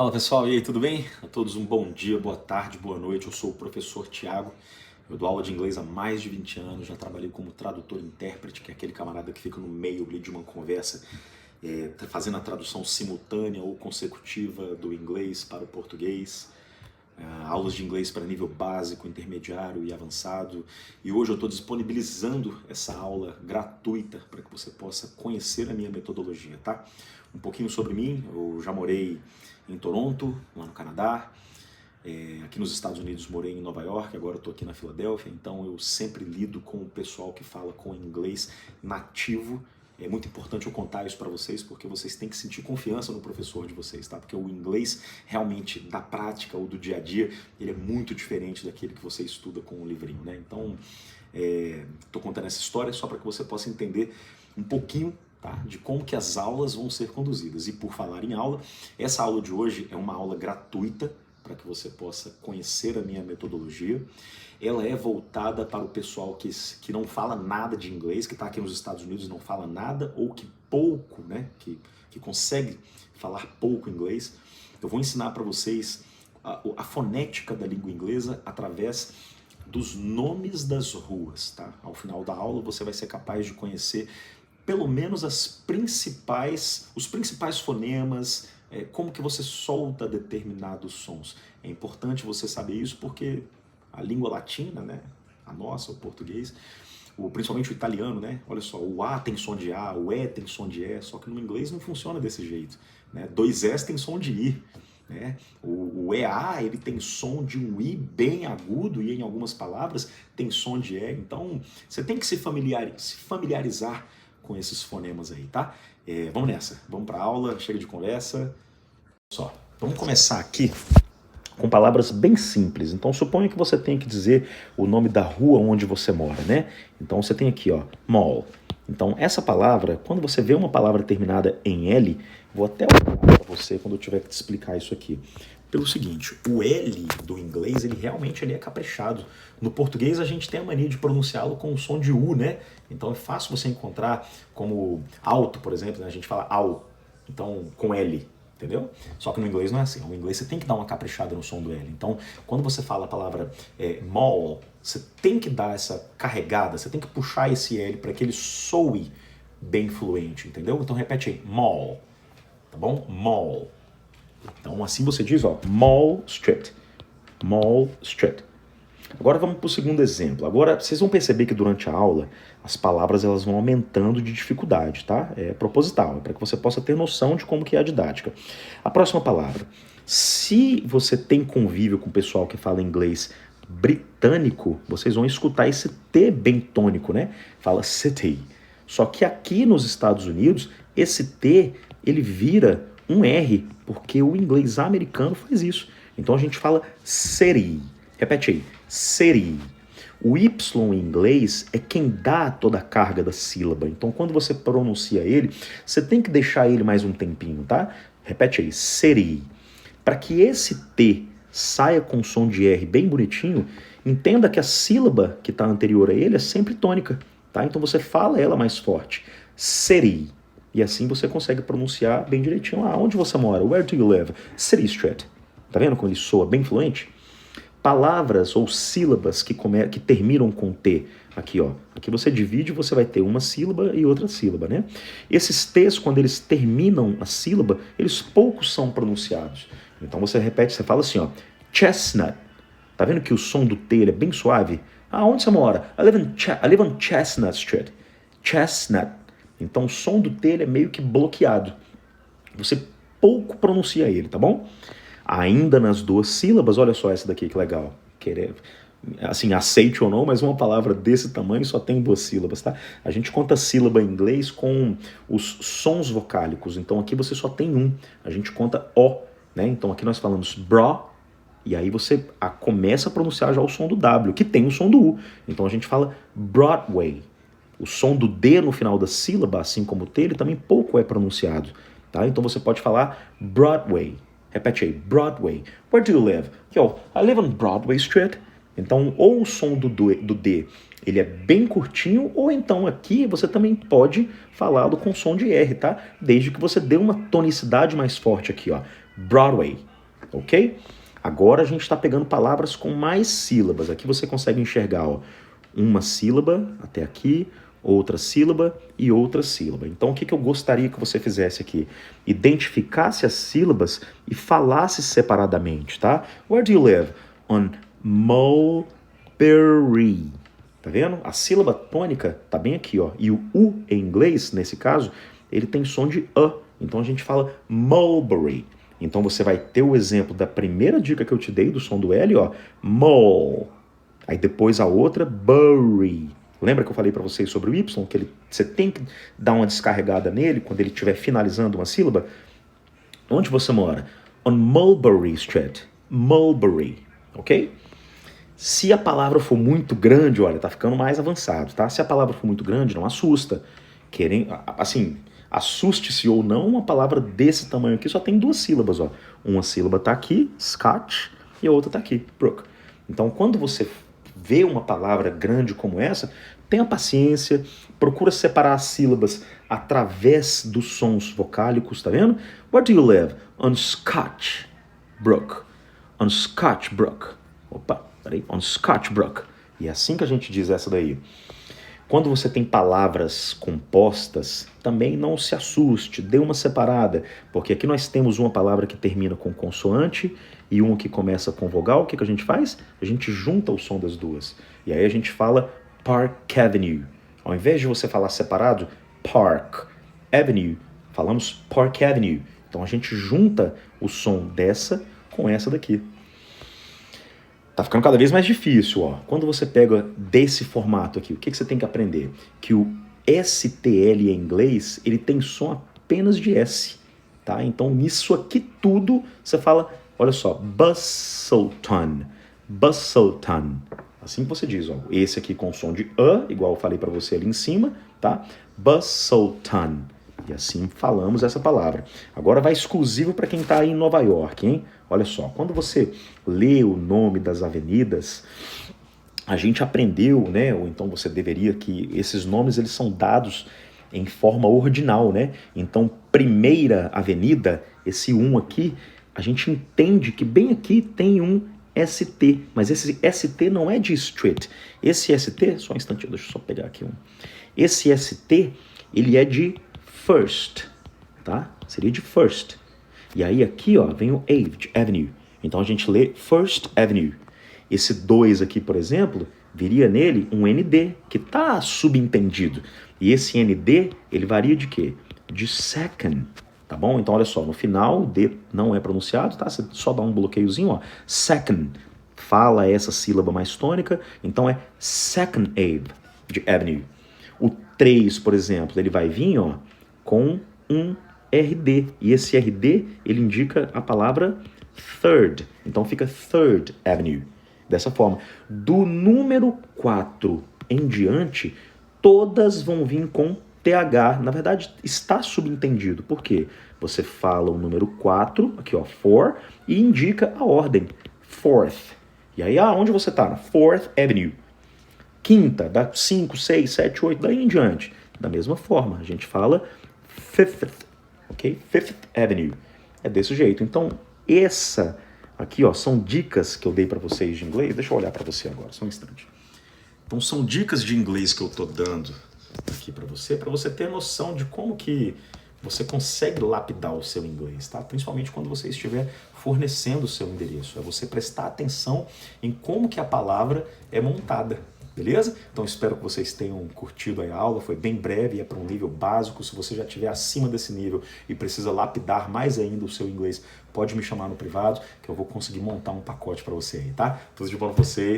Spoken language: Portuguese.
Fala pessoal, e aí, tudo bem? A todos um bom dia, boa tarde, boa noite. Eu sou o professor Tiago. Eu dou aula de inglês há mais de 20 anos, já trabalhei como tradutor e intérprete, que é aquele camarada que fica no meio ali de uma conversa, fazendo a tradução simultânea ou consecutiva do inglês para o português. Aulas de inglês para nível básico, intermediário e avançado. E hoje eu estou disponibilizando essa aula gratuita para que você possa conhecer a minha metodologia, tá? Um pouquinho sobre mim: eu já morei em Toronto, lá no Canadá. Aqui nos Estados Unidos morei em Nova York, agora estou aqui na Filadélfia, então eu sempre lido com o pessoal que fala com inglês nativo. É muito importante eu contar isso para vocês, porque vocês têm que sentir confiança no professor de vocês, tá? Porque o inglês realmente da prática ou do dia a dia, ele é muito diferente daquele que você estuda com um livrinho, né? Então, estou contando essa história só para que você possa entender um pouquinho, tá, de como que as aulas vão ser conduzidas. E por falar em aula, essa aula de hoje é uma aula gratuita para que você possa conhecer a minha metodologia. Ela é voltada para o pessoal que não fala nada de inglês, que está aqui nos Estados Unidos e não fala nada, ou que pouco, né, que consegue falar pouco inglês. Eu vou ensinar para vocês a fonética da língua inglesa através dos nomes das ruas, tá? Ao final da aula você vai ser capaz de conhecer pelo menos os principais fonemas, como que você solta determinados sons. É importante você saber isso porque a língua latina, né, a nossa, o português, principalmente o italiano, né, olha só, o A tem som de A, o E tem som de E, só que no inglês não funciona desse jeito, né? Dois S tem som de I, né? O EA, ele tem som de um I bem agudo e em algumas palavras tem som de E, então você tem que se familiarizar com esses fonemas aí, tá? Vamos nessa, vamos para a aula, chega de conversa. Só, vamos começar aqui com palavras bem simples. Então suponha que você tenha que dizer o nome da rua onde você mora, né? Então você tem aqui, ó, mall. Então essa palavra, quando você vê uma palavra terminada em L, vou até olhar para você quando eu tiver que te explicar isso aqui. Pelo seguinte, o L do inglês, ele realmente é caprichado. No português a gente tem a mania de pronunciá-lo com o som de U, né? Então é fácil você encontrar como alto, por exemplo, né? A gente fala au, então com L, entendeu? Só que no inglês não é assim. No inglês você tem que dar uma caprichada no som do L. Então, quando você fala a palavra mall, você tem que dar essa carregada, você tem que puxar esse L para que ele soe bem fluente, entendeu? Então repete aí, mall, tá bom? Mall. Então assim você diz, ó, Mall Street. Mall Street. Agora vamos para o segundo exemplo. Agora vocês vão perceber que durante a aula as palavras elas vão aumentando de dificuldade, tá? É proposital, é para que você possa ter noção de como que é a didática. A próxima palavra. Se você tem convívio com o pessoal que fala inglês britânico, vocês vão escutar esse T bem tônico, né? Fala city. Só que aqui nos Estados Unidos, esse T, ele vira um R, porque o inglês americano faz isso. Então a gente fala city. Repete aí, city. O Y em inglês é quem dá toda a carga da sílaba. Então quando você pronuncia ele, você tem que deixar ele mais um tempinho, tá? Repete aí, city. Para que esse T saia com som de R bem bonitinho, entenda que a sílaba que está anterior a ele é sempre tônica, tá? Então você fala ela mais forte, city. E assim você consegue pronunciar bem direitinho. Onde você mora? Where do you live? City Street. Tá vendo como ele soa bem fluente? Palavras ou sílabas que terminam com T. Aqui, ó. Aqui você divide, você vai ter uma sílaba e outra sílaba, né? Esses T's, quando eles terminam a sílaba, eles poucos são pronunciados. Então você repete, você fala assim, ó. Chestnut. Tá vendo que o som do T ele é bem suave? Onde você mora? I live on Chestnut Street. Chestnut. Então o som do T ele é meio que bloqueado. Você pouco pronuncia ele, tá bom? Ainda nas duas sílabas, olha só essa daqui que legal. Assim, aceite ou não, mas uma palavra desse tamanho só tem duas sílabas, tá? A gente conta sílaba em inglês com os sons vocálicos. Então aqui você só tem um. A gente conta O, né? Então aqui nós falamos bra, e aí você começa a pronunciar já o som do W, que tem o som do U. Então a gente fala Broadway. O som do D no final da sílaba, assim como o T, ele também pouco é pronunciado, tá? Então você pode falar Broadway. Repete aí, Broadway. Where do you live? Yo, I live on Broadway Street. Então, ou o som do D, ele é bem curtinho, ou então aqui você também pode falá-lo com som de R, tá? Desde que você dê uma tonicidade mais forte aqui, ó. Broadway. ok? Agora a gente está pegando palavras com mais sílabas. Aqui você consegue enxergar, ó, uma sílaba até aqui, outra sílaba e outra sílaba. Então, o que eu gostaria que você fizesse aqui? Identificasse as sílabas e falasse separadamente, tá? Where do you live? On Mulberry. Tá vendo? A sílaba tônica tá bem aqui, ó. E o U em inglês, nesse caso, ele tem som de A. Então, a gente fala mulberry. Então, você vai ter o exemplo da primeira dica que eu te dei do som do L, ó. Mole. Aí, depois a outra, bury. Lembra que eu falei para vocês sobre o Y? Que você tem que dar uma descarregada nele quando ele estiver finalizando uma sílaba? Onde você mora? On Mulberry Street. Mulberry, ok? Se a palavra for muito grande, olha, tá ficando mais avançado, tá? Se a palavra for muito grande, não assusta. Assim, assuste-se ou não, uma palavra desse tamanho aqui só tem duas sílabas, ó. Uma sílaba tá aqui, Scotch, e a outra tá aqui, Brook. Então, quando você vê uma palavra grande como essa, tenha paciência, procura separar as sílabas através dos sons vocálicos, tá vendo? Where do you live? On Scotch Brook. On Scotch Brook. Opa, peraí. On Scotch Brook. E é assim que a gente diz essa daí. Quando você tem palavras compostas, também não se assuste, dê uma separada, porque aqui nós temos uma palavra que termina com consoante e uma que começa com vogal. O que a gente faz? A gente junta o som das duas. E aí a gente fala Park Avenue. Ao invés de você falar separado, Park Avenue, falamos Park Avenue. Então a gente junta o som dessa com essa daqui. Tá ficando cada vez mais difícil, ó. Quando você pega desse formato aqui, o que você tem que aprender? Que o STL em inglês, ele tem som apenas de S, tá? Então, nisso aqui tudo, você fala, olha só, Busselton, Busselton. Assim que você diz, ó. Esse aqui com som de A, igual eu falei para você ali em cima, tá? Busselton. E assim falamos essa palavra. Agora vai exclusivo para quem está aí em Nova York, hein? Olha só, quando você lê o nome das avenidas, a gente aprendeu, né? Ou então você deveria que esses nomes eles são dados em forma ordinal, né? Então, primeira avenida, esse 1 aqui, a gente entende que bem aqui tem um ST, mas esse ST não é de street. Esse ST, só um instantinho, deixa eu só pegar aqui um. Esse ST, ele é de first, tá? Seria de first. E aí aqui, ó, vem o Avenue. Então a gente lê First Avenue. Esse 2 aqui, por exemplo, viria nele um ND, que tá subentendido. E esse ND, ele varia de quê? De second, tá bom? Então olha só, no final o D não é pronunciado, tá? Você só dá um bloqueiozinho, ó. Second, fala essa sílaba mais tônica, então é Second Ave, de Avenue. O 3, por exemplo, ele vai vir, ó, com um RD. E esse RD, ele indica a palavra third. Então fica Third Avenue. Dessa forma. Do número 4 em diante, todas vão vir com TH. Na verdade, está subentendido. Por quê? Você fala o número 4, aqui ó, 4, e indica a ordem. Fourth. E aí, aonde você está? Fourth Avenue. Quinta, da 5, 6, 7, 8, daí em diante. Da mesma forma, a gente fala Fifth, ok? Fifth Avenue. É desse jeito. Então, essa aqui, ó, são dicas que eu dei para vocês de inglês. Deixa eu olhar para você agora, só um instante. Então, são dicas de inglês que eu tô dando aqui para você ter noção de como que você consegue lapidar o seu inglês, tá? Principalmente quando você estiver fornecendo o seu endereço. É você prestar atenção em como que a palavra é montada. Beleza? Então espero que vocês tenham curtido a aula, foi bem breve e é para um nível básico. Se você já estiver acima desse nível e precisa lapidar mais ainda o seu inglês, pode me chamar no privado que eu vou conseguir montar um pacote para você aí, tá? Tudo de bom para vocês.